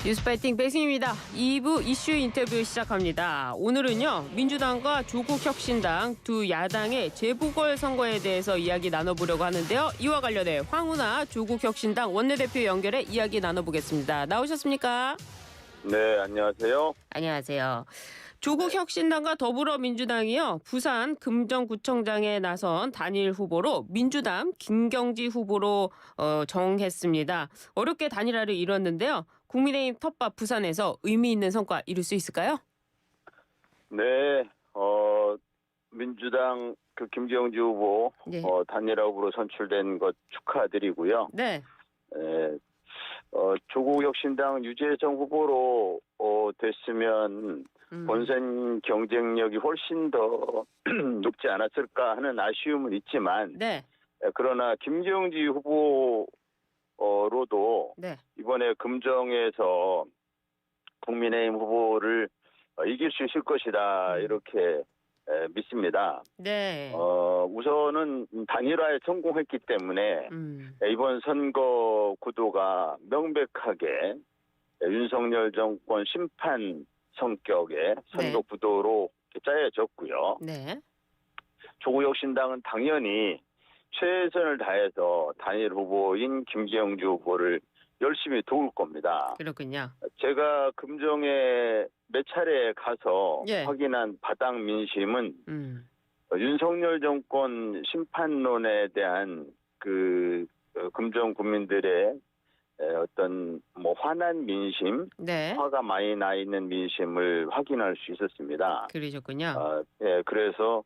뉴스파이팅 배승입니다. 2부 이슈 인터뷰 시작합니다. 오늘은요, 민주당과 조국혁신당 두 야당의 재보궐선거에 대해서 이야기 나눠보려고 하는데요. 이와 관련해 황운하 조국혁신당 원내대표 연결해 이야기 나눠보겠습니다. 나오셨습니까? 네, 안녕하세요. 안녕하세요. 조국혁신당과 더불어민주당이요, 부산 금정구청장에 나선 단일 후보로 민주당 김경지 후보로 정했습니다. 어렵게 단일화를 이뤘는데요. 국민의힘 텃밭 부산에서 의미 있는 성과 이룰 수 있을까요? 네, 민주당 김경지 후보 네. 단일화 후보로 선출된 것 축하드리고요. 네. 조국혁신당 유재정 후보로 됐으면 본선 경쟁력이 훨씬 더 높지 않았을까 하는 아쉬움은 있지만, 네. 그러나 김경지 후보로도 네. 이번에 금정에서 국민의힘 후보를 이길 수 있을 것이다 이렇게 믿습니다. 네. 우선은 단일화에 성공했기 때문에 이번 선거 구도가 명백하게 윤석열 정권 심판 성격의 선거 구도로 짜여졌고요. 네. 조국혁신당은 당연히 최선을 다해서 단일 후보인 김경주 후보를 열심히 도울 겁니다. 그렇군요. 제가 금정에 몇 차례 가서 예. 확인한 바닥 민심은 윤석열 정권 심판론에 대한 금정 국민들의 어떤 화난 민심, 네. 화가 많이 나 있는 민심을 확인할 수 있었습니다. 그러셨군요. 예, 그래서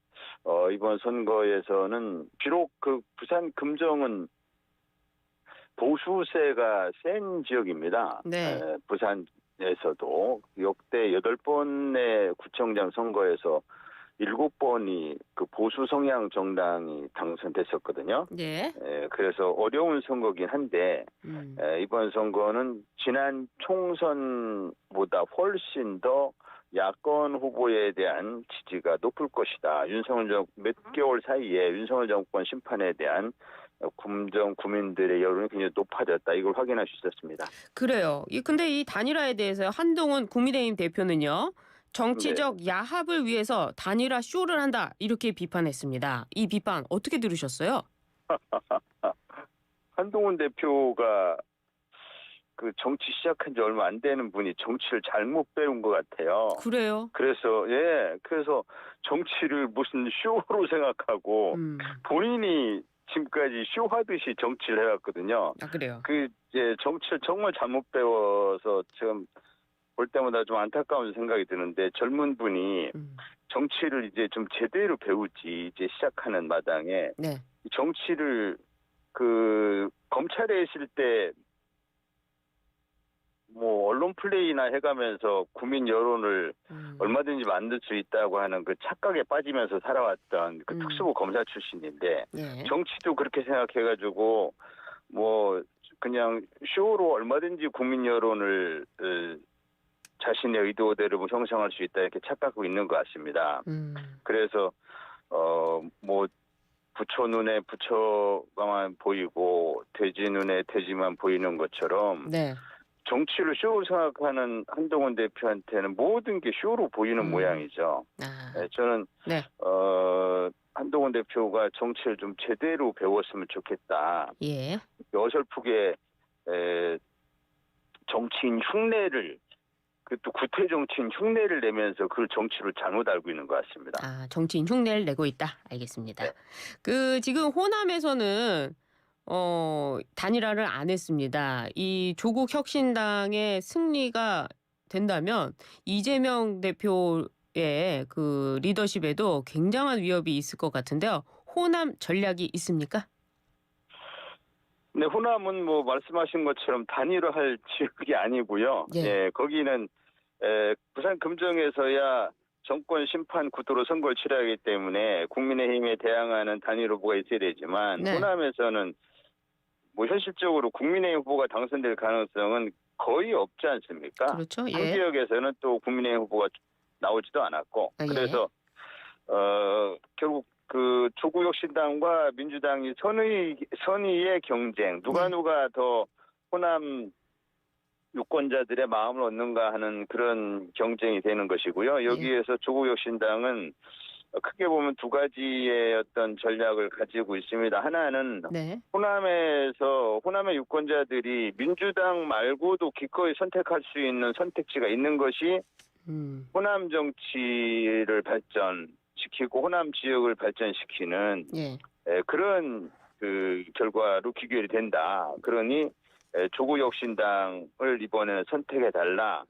이번 선거에서는 비록 부산 금정은 보수세가 센 지역입니다. 네. 부산에서도 역대 8번의 구청장 선거에서 7번이 보수 성향 정당이 당선됐었거든요. 네. 그래서 어려운 선거긴 한데 이번 선거는 지난 총선보다 훨씬 더 야권 후보에 대한 지지가 높을 것이다. 몇 개월 사이에 윤석열 정권 심판에 대한 금정 구민들의 여론이 굉장히 높아졌다. 이걸 확인할 수 있었습니다. 그래요. 근데 이 단일화에 대해서 한동훈 국민의힘 대표는요, 정치적 야합을 위해서 단일화 쇼를 한다 이렇게 비판했습니다. 이 비판 어떻게 들으셨어요? 한동훈 대표가 정치 시작한 지 얼마 안 되는 분이 정치를 잘못 배운 것 같아요. 그래요? 그래서 정치를 무슨 쇼로 생각하고 본인이 지금까지 쇼하듯이 정치를 해왔거든요. 아, 그래요? 정치를 정말 잘못 배워서 지금 볼 때마다 좀 안타까운 생각이 드는데, 젊은 분이 정치를 이제 좀 제대로 배우지, 이제 시작하는 마당에 네. 정치를 검찰에 있을 때 언론 플레이나 해가면서 국민 여론을 얼마든지 만들 수 있다고 하는 착각에 빠지면서 살아왔던 특수부 검사 출신인데, 네. 정치도 그렇게 생각해가지고 그냥 쇼로 얼마든지 국민 여론을 자신의 의도대로 형성할 수 있다 이렇게 착각하고 있는 것 같습니다. 그래서 부처 눈에 부처가만 보이고 돼지 눈에 돼지만 보이는 것처럼, 네. 정치를 쇼로 생각하는 한동훈 대표한테는 모든 게 쇼로 보이는 모양이죠. 저는 네. 한동훈 대표가 정치를 좀 제대로 배웠으면 좋겠다. 예. 어설프게 정치인 흉내를, 또 구태 정치인 흉내를 내면서 그 정치를 잘못 알고 있는 것 같습니다. 아, 정치인 흉내를 내고 있다. 알겠습니다. 네. 지금 호남에서는 단일화를 안 했습니다. 이 조국 혁신당의 승리가 된다면 이재명 대표의 리더십에도 굉장한 위협이 있을 것 같은데요. 호남 전략이 있습니까? 네, 호남은 말씀하신 것처럼 단일화할 지역이 아니고요. 예. 거기는 부산 금정에서야 정권 심판 구도로 선거를 치러야 하기 때문에 국민의힘에 대항하는 단일 후보가 있어야 되지만, 네. 호남에서는 현실적으로 국민의힘 후보가 당선될 가능성은 거의 없지 않습니까? 그렇죠. 예. 한 지역에서는 또 국민의힘 후보가 나오지도 않았고, 예. 그래서 결국 조국혁신당과 민주당이 선의의 경쟁, 누가 더 호남 유권자들의 마음을 얻는가 하는 그런 경쟁이 되는 것이고요. 여기에서 조국혁신당은 크게 보면 두 가지의 어떤 전략을 가지고 있습니다. 하나는 네. 호남의 유권자들이 민주당 말고도 기꺼이 선택할 수 있는 선택지가 있는 것이 호남 정치를 발전시키고 호남 지역을 발전시키는 예. 그런 그 결과로 귀결이 된다. 그러니 조국혁신당을 이번에는 선택해달라.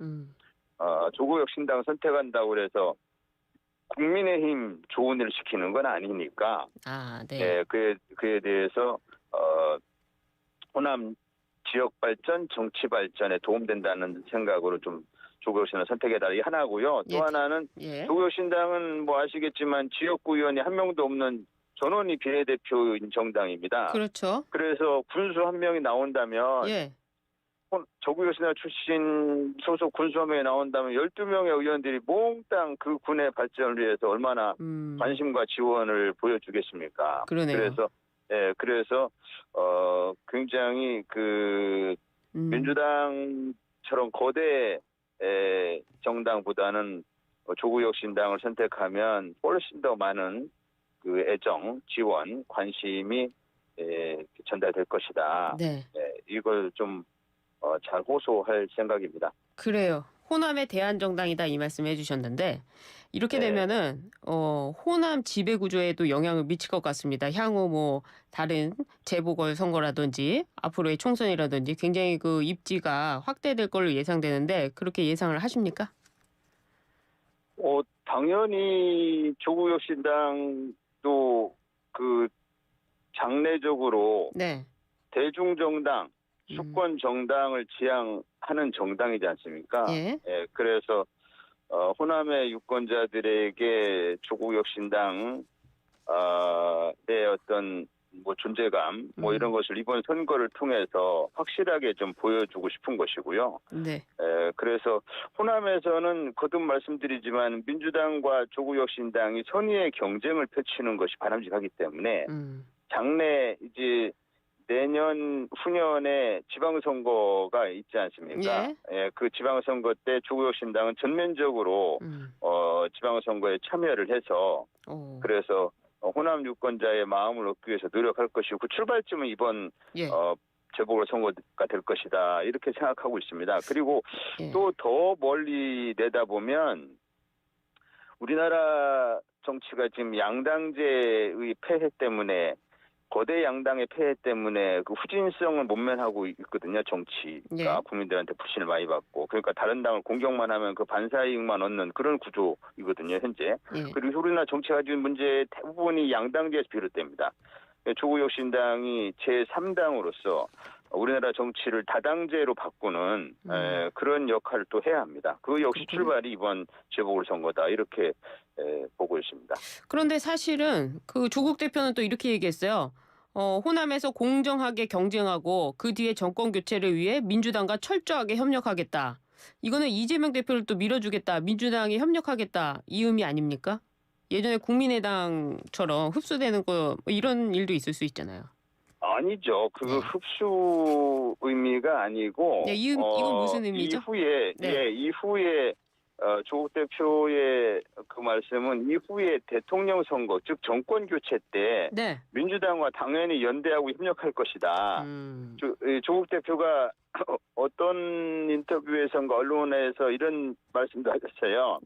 조국혁신당 선택한다고 해서 국민의힘 좋은 일을 시키는 건 아니니까. 아, 네. 네, 그에 대해서 호남 지역 발전, 정치 발전에 도움된다는 생각으로 좀 조국혁신당을 선택해달라. 이게 하나고요. 또 예. 하나는 예. 조국혁신당은 뭐 아시겠지만 지역구 의원이 한 명도 없는 전원이 비례대표인 정당입니다. 그렇죠. 그래서 군수 한 명이 나온다면 예. 조국혁신당 출신 소속 군수 한 명이 나온다면 12명의 의원들이 몽땅 그 군의 발전을 위해서 얼마나 관심과 지원을 보여주겠습니까? 그러네요. 그래서 굉장히 그 민주당처럼 거대 정당보다는 조국혁신당을 선택하면 훨씬 더 많은 그 애정, 지원, 관심이 전달될 것이다. 네. 이걸 좀 잘 호소할 생각입니다. 그래요. 호남의 대안정당이다 이 말씀해 주셨는데 이렇게 되면은 호남 지배 구조에도 영향을 미칠 것 같습니다. 향후 뭐 다른 재보궐 선거라든지 앞으로의 총선이라든지 굉장히 그 입지가 확대될 걸로 예상되는데 그렇게 예상을 하십니까? 당연히 조국혁신당도 그 장래적으로 네. 대중정당, 수권 정당을 지향하는 정당이지 않습니까? 예. 그래서 호남의 유권자들에게 조국혁신당의 어떤 뭐 존재감 뭐 이런 것을 이번 선거를 통해서 확실하게 좀 보여주고 싶은 것이고요. 네. 그래서 호남에서는 거듭 말씀드리지만 민주당과 조국혁신당이 선의의 경쟁을 펼치는 것이 바람직하기 때문에 장래 이제 내년 후년에 지방선거가 있지 않습니까? 그 지방선거 때 조국혁신당은 전면적으로 지방선거에 참여를 해서 그래서 호남 유권자의 마음을 얻기 위해서 노력할 것이고 그 출발점은 이번 재보궐 선거가 될 것이다 이렇게 생각하고 있습니다. 그리고 또 더 멀리 내다보면 우리나라 정치가 지금 양당제의 폐해 때문에 거대 양당의 폐해 때문에 그 후진성을 모면하고 있거든요. 정치가 국민들한테 불신을 많이 받고 그러니까 다른 당을 공격만 하면 그 반사이익만 얻는 그런 구조이거든요. 현재. 그리고 우리나라 정치가 가지고 있는 문제의 대부분이 양당제에서 비롯됩니다. 조국혁신당이 제3당으로서 우리나라 정치를 다당제로 바꾸는 그런 역할을 또 해야 합니다. 그 역시 출발이 이번 재보궐선거다 이렇게 보고 있습니다. 그런데 사실은 그 조국 대표는 또 이렇게 얘기했어요. 호남에서 공정하게 경쟁하고 그 뒤에 정권 교체를 위해 민주당과 철저하게 협력하겠다. 이거는 이재명 대표를 또 밀어주겠다. 민주당이 협력하겠다. 이 의미 아닙니까? 예전에 국민의당처럼 흡수되는 거 뭐 이런 일도 있을 수 있잖아요. 아니죠. 그 흡수 의미가 아니고 이건 무슨 의미죠? 이후에 조국 대표의 그 말씀은 이후에 대통령 선거 즉 정권 교체 때 민주당과 당연히 연대하고 협력할 것이다. 조국 대표가 어떤 인터뷰에선가 언론에서 이런 말씀도 하셨어요.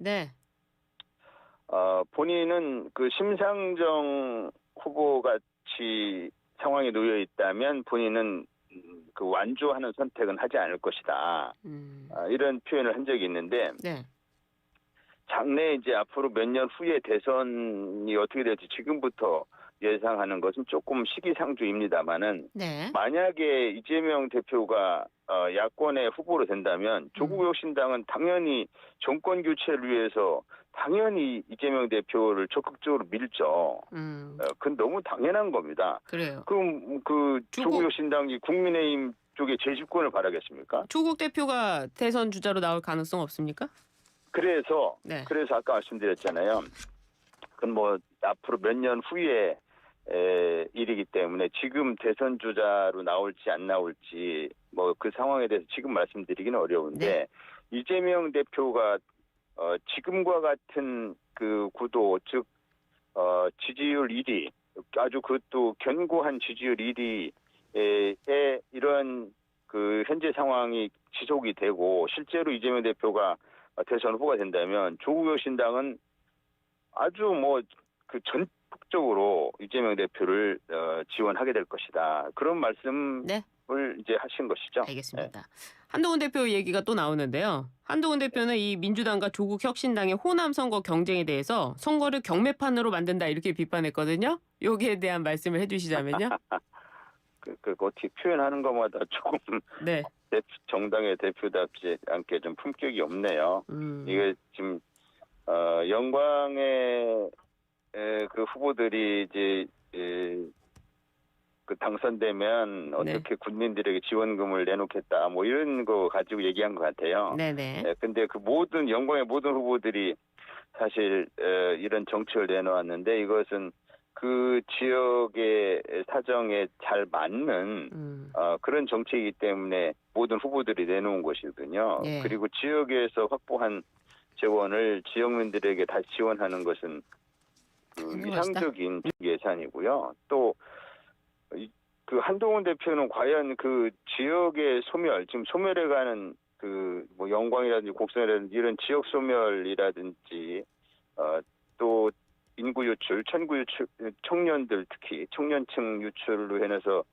본인은 그 심상정 후보 같이 상황에 놓여 있다면 본인은 그 완주하는 선택은 하지 않을 것이다. 이런 표현을 한 적이 있는데 장래 이제 앞으로 몇 년 후에 대선이 어떻게 될지 지금부터 예상하는 것은 조금 시기상조입니다만은 만약에 이재명 대표가 야권의 후보로 된다면 조국혁신당은 당연히 정권 교체를 위해서 당연히 이재명 대표를 적극적으로 밀죠. 그건 너무 당연한 겁니다. 그래요. 그럼 그 조국혁신당이 국민의힘 쪽에 재집권을 바라겠습니까? 조국 대표가 대선 주자로 나올 가능성 없습니까? 그래서 아까 말씀드렸잖아요. 그건 뭐 앞으로 몇 년 후에 일이기 때문에 지금 대선 주자로 나올지 안 나올지 뭐 그 상황에 대해서 지금 말씀드리기는 어려운데 네. 이재명 대표가 지금과 같은 그 구도 즉 지지율 1위 아주 그것도 견고한 지지율 1위에 이런 그 현재 상황이 지속이 되고 실제로 이재명 대표가 대선 후보가 된다면 조국 혁신당은 아주 뭐 그 전폭적으로 이재명 대표를 지원하게 될 것이다. 그런 말씀을 네. 이제 하신 것이죠. 알겠습니다. 한동훈 대표 얘기가 또 나오는데요. 한동훈 대표는 이 민주당과 조국 혁신당의 호남 선거 경쟁에 대해서 선거를 경매판으로 만든다 이렇게 비판했거든요. 여기에 대한 말씀을 해주시자면요. 그 어떻게 표현하는 것마다 조금 네. 정당의 대표답지 않게 좀 품격이 없네요. 음. 이게 지금 영광의 그 후보들이 이제 그 당선되면 네. 어떻게 국민들에게 지원금을 내놓겠다 뭐 이런 거 가지고 얘기한 것 같아요. 네네. 근데 그 모든 영광의 모든 후보들이 사실 이런 정책을 내놓았는데 이것은 그 지역의 사정에 잘 맞는 그런 정책이기 때문에 모든 후보들이 내놓은 것이거든요. 예. 그리고 지역에서 확보한 재원을 지역민들에게 다시 지원하는 것은 그 위상적인 예산이고요. 또 그 한동훈 대표는 과연 그 지역의 소멸, 지금 소멸해가는 그 뭐 영광이라든지 곡성이라든지 이런 지역 소멸이라든지 또 인구 유출, 천구 유출, 청년들 특히 청년층 유출로 인해서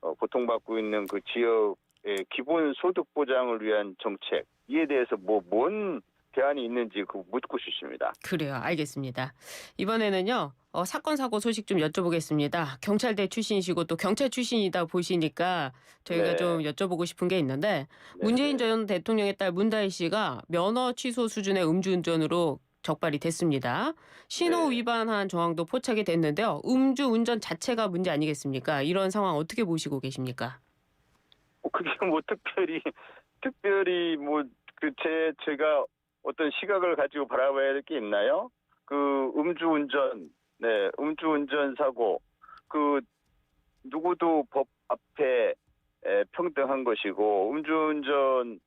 고통받고 있는 그 지역의 기본 소득 보장을 위한 정책 이에 대해서 뭔 대안이 있는지 그 묻고 싶습니다. 그래요. 알겠습니다. 이번에는요. 사건 사고 소식 좀 여쭤보겠습니다. 경찰대 출신이시고 또 경찰 출신이다 보시니까 저희가 네. 좀 여쭤보고 싶은 게 있는데 네. 문재인 전 대통령의 딸 문다희 씨가 면허 취소 수준의 음주운전으로 적발이 됐습니다. 신호 네. 위반한 정황도 포착이 됐는데요. 음주운전 자체가 문제 아니겠습니까? 이런 상황 어떻게 보시고 계십니까? 그게 뭐 특별히 뭐 제가 어떤 시각을 가지고 바라봐야 될 게 있나요? 그 음주운전 사고 그 누구도 법 앞에 평등한 것이고 음주운전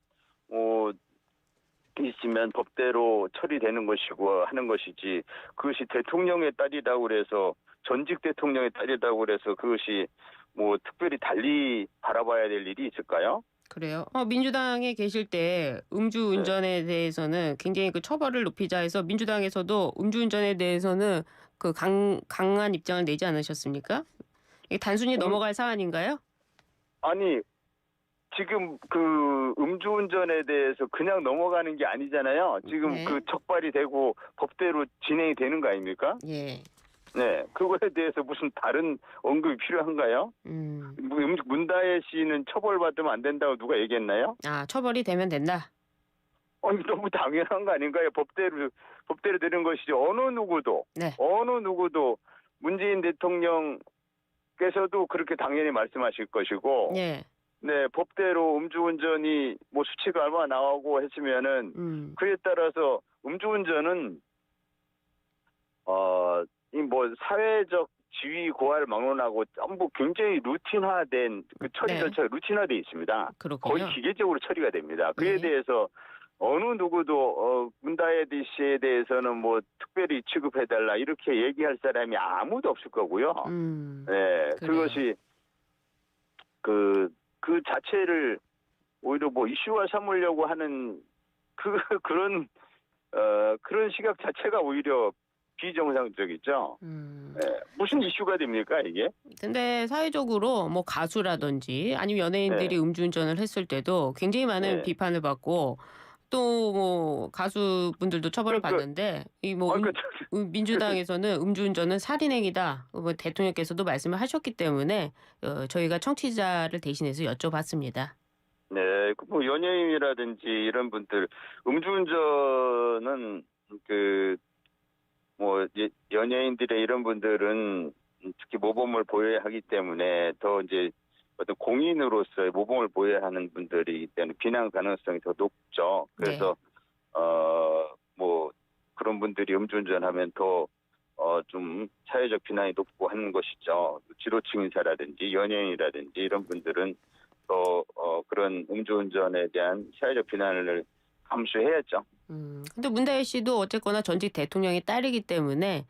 있으면 법대로 처리되는 것이고 하는 것이지 그것이 대통령의 딸이라고 그래서 전직 대통령의 딸이라고 그래서 그것이 뭐 특별히 달리 바라봐야 될 일이 있을까요? 그래요? 민주당에 계실 때 음주운전에 대해서는 굉장히 그 처벌을 높이자 해서 민주당에서도 음주운전에 대해서는 그 강한 입장을 내지 않으셨습니까? 이게 단순히 넘어갈 사안인가요? 아니 지금 그 음주운전에 대해서 그냥 넘어가는 게 아니잖아요. 지금 네. 그 적발이 되고 법대로 진행이 되는 거 아닙니까? 예. 네, 그거에 대해서 무슨 다른 언급이 필요한가요? 문다혜 씨는 처벌받으면 안 된다고 누가 얘기했나요? 처벌이 되면 된다. 아니 너무 당연한 거 아닌가요? 법대로 되는 것이지 어느 누구도 문재인 대통령께서도 그렇게 당연히 말씀하실 것이고, 예. 네 법대로 음주운전이 뭐 수치가 얼마 나오고 했으면은 그에 따라서 음주운전은 이 뭐 사회적 지위 고하를 막론하고 전부 굉장히 루틴화된 그 처리 네. 절차가 루틴화돼 있습니다. 그렇군요. 거의 기계적으로 처리가 됩니다. 그에 네. 대해서 어느 누구도 문다혜 씨에 대해서는 뭐 특별히 취급해달라 이렇게 얘기할 사람이 아무도 없을 거고요. 네, 그래요. 그것이 그 자체를 오히려 뭐 이슈화 삼으려고 하는 그런 시각 자체가 오히려 비정상적이죠. 네, 무슨 이슈가 됩니까 이게? 근데 사회적으로 뭐 가수라든지 아니면 연예인들이 음주운전을 했을 때도 굉장히 많은 비판을 받고 또 뭐 가수분들도 처벌을 받는데 이 뭐 민주당에서는 음주운전은 살인행위다. 뭐 대통령께서도 말씀을 하셨기 때문에 저희가 청취자를 대신해서 여쭤봤습니다. 네, 뭐 연예인이라든지 이런 분들 음주운전은 뭐 연예인들의 이런 분들은 특히 모범을 보여야 하기 때문에 더 이제 어떤 공인으로서의 모범을 보여야 하는 분들이기 때문에 비난 가능성이 더 높죠. 그래서 뭐 그런 분들이 음주운전하면 더 좀 사회적 비난이 높고 하는 것이죠. 지도층 인사라든지 연예인이라든지 이런 분들은 또 그런 음주운전에 대한 사회적 비난을 감수해야죠. 근데 문다혜 씨도 어쨌거나 전직 대통령의 딸이기 때문에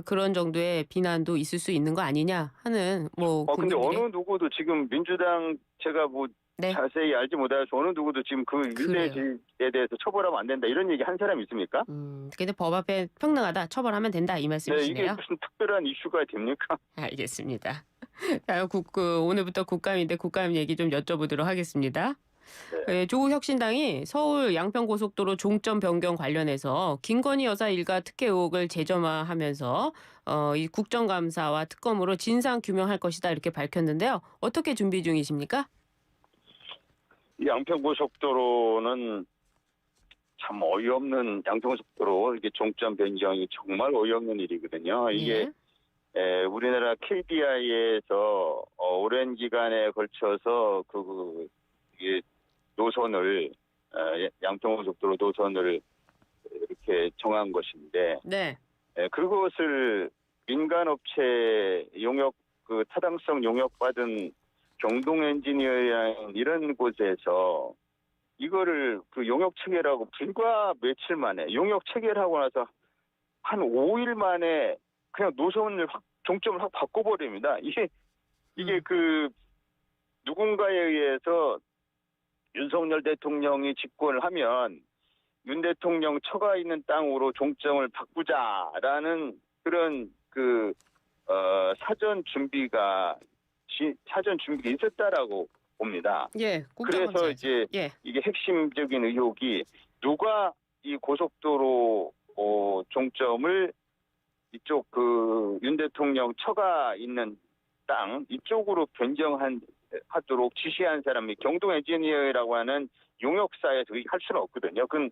그런 정도의 비난도 있을 수 있는 거 아니냐 하는 뭐 근데 어느 국민들의 누구도 지금 민주당 제가 뭐 네, 자세히 알지 못해서 어느 누구도 지금 그 그래요. 윤대식에 대해서 처벌하면 안 된다 이런 얘기 한 사람 있습니까? 근데 법 앞에 평등하다 처벌하면 된다 이 네, 이게 말씀이시네요. 무슨 특별한 이슈가 됩니까? 알겠습니다. 다음 오늘부터 국감인데 국감 얘기 좀 여쭤보도록 하겠습니다. 네. 조국 혁신당이 서울 양평고속도로 종점 변경 관련해서 김건희 여사 일가 특혜 의혹을 재점화하면서 이 국정감사와 특검으로 진상 규명할 것이다 이렇게 밝혔는데요. 어떻게 준비 중이십니까? 이 양평고속도로는 참 어이없는 양평고속도로 이게 종점 변경이 정말 어이없는 일이거든요. 이게 우리나라 KDI에서 오랜 기간에 걸쳐서 이게 노선을 양평고속도로 노선을 이렇게 정한 것인데 네. 그것을 민간업체 용역 타당성 용역받은 경동 엔지니어링 이런 곳에서 이거를 용역 체결하고 불과 며칠 만에 용역 체결하고 나서 한 5일 만에 그냥 노선을 종점을 확 바꿔버립니다. 이게 누군가에 의해서 윤석열 대통령이 집권을 하면 윤 대통령 처가 있는 땅으로 종점을 바꾸자라는 그런 사전 준비가 있었다라고 봅니다. 예, 그래서 국정감사에서. 이제 예. 이게 핵심적인 의혹이 누가 이 고속도로 종점을 이쪽 윤 대통령 처가 있는 땅 이쪽으로 변경하도록 지시한 사람이 경동 엔지니어라고 하는 용역사에서 할 수는 없거든요. 그건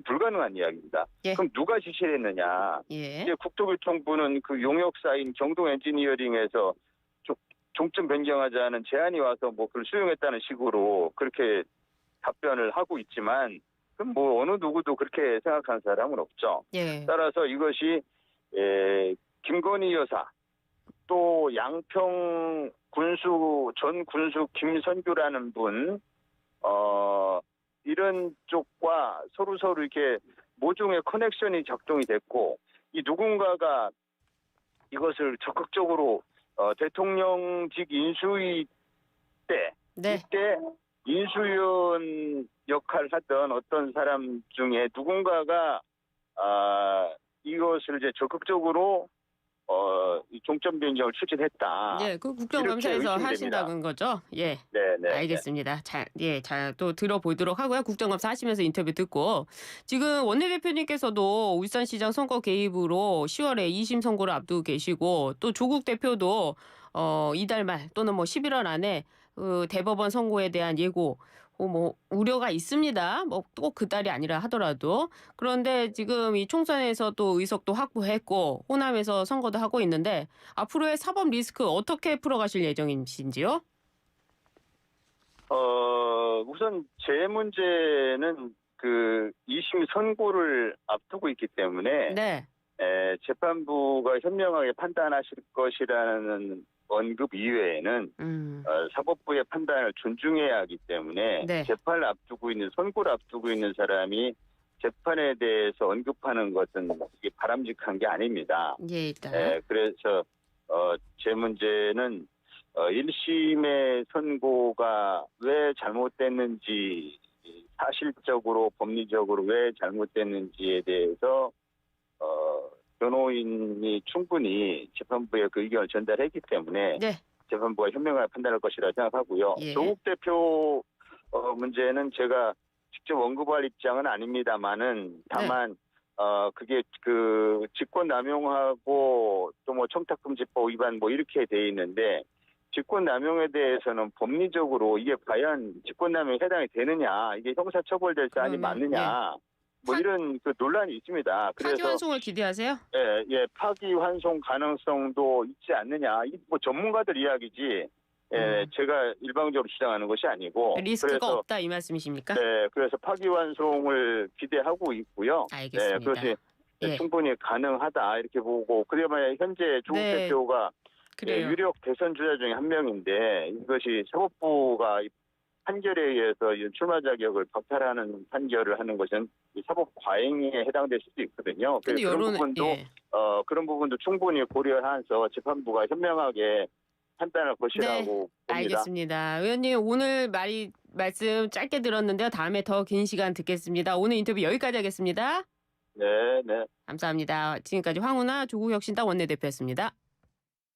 불가능한 이야기입니다. 예. 그럼 누가 지시를 했느냐? 예. 이제 국토교통부는 그 용역사인 경동 엔지니어링에서 종점 변경하자는 제안이 와서 뭐 그걸 수용했다는 식으로 그렇게 답변을 하고 있지만 그럼 뭐 어느 누구도 그렇게 생각하는 사람은 없죠. 예. 따라서 이것이 김건희 여사 또 양평 전 군수 김선규라는 분 이런 쪽과 서로 이렇게 모종의 커넥션이 작동이 됐고 이 누군가가 이것을 적극적으로 대통령직 인수위 때 네. 이때 인수위원 역할을 하던 어떤 사람 중에 누군가가 이것을 이제 적극적으로 이 종점 변경을 추진했다. 예, 그 국정감사에서 이렇게 하신다는 거죠? 예. 네. 알겠습니다. 자, 또 들어보도록 하고요. 국정감사 하시면서 인터뷰 듣고 지금 원내대표님께서도 울산시장 선거 개입으로 10월에 2심 선고를 앞두고 계시고 또 조국 대표도 이달 말 또는 뭐 11월 안에 대법원 선고에 대한 예고 뭐 우려가 있습니다. 뭐 꼭 그 달이 아니라 하더라도 그런데 지금 이 총선에서 또 의석도 확보했고 호남에서 선거도 하고 있는데 앞으로의 사법 리스크 어떻게 풀어가실 예정이신지요? 우선 제 문제는 2심 선고를 앞두고 있기 때문에 네. 재판부가 현명하게 판단하실 것이라는 언급 이외에는 사법부의 판단을 존중해야 하기 때문에 네. 재판을 앞두고 있는 선고를 앞두고 있는 사람이 재판에 대해서 언급하는 것은 이게 바람직한 게 아닙니다. 예, 일단. 그래서 제 문제는 1심의 선고가 왜 잘못됐는지 사실적으로 법리적으로 왜 잘못됐는지에 대해서 변호인이 충분히 재판부에 그 의견을 전달했기 때문에 네. 재판부가 현명하게 판단할 것이라 생각하고요. 예. 조국 대표 문제는 제가 직접 언급할 입장은 아닙니다만은 다만 그게 직권남용하고 또 뭐 청탁금지법 위반 뭐 이렇게 돼 있는데 직권남용에 대해서는 법리적으로 이게 과연 직권남용에 해당이 되느냐 이게 형사처벌될 사안이 맞느냐 뭐 이런 논란이 있습니다. 그래서 파기환송을 기대하세요? 예, 파기환송 가능성도 있지 않느냐. 뭐 전문가들 이야기지. 제가 일방적으로 주장하는 것이 아니고. 리스크가 그래서, 없다 이 말씀이십니까? 네, 그래서 파기환송을 기대하고 있고요. 알겠습니다. 그것이 예. 충분히 가능하다 이렇게 보고 그래야 현재 조국 네. 대표가 그래요. 유력 대선 주자 중에 한 명인데 이것이 사법부가 판결에 의해서 이 출마 자격을 박탈하는 판결을 하는 것은 이 사법 과잉에 해당될 수도 있거든요. 근데 그런 여론은 부분도 예. 그런 부분도 충분히 고려해서 재판부가 현명하게 판단할 것이라고 봅니다. 알겠습니다. 의원님 오늘 말씀 짧게 들었는데요. 다음에 더 긴 시간 듣겠습니다. 오늘 인터뷰 여기까지 하겠습니다. 네, 네. 감사합니다. 지금까지 황운하 조국혁신당 원내대표였습니다.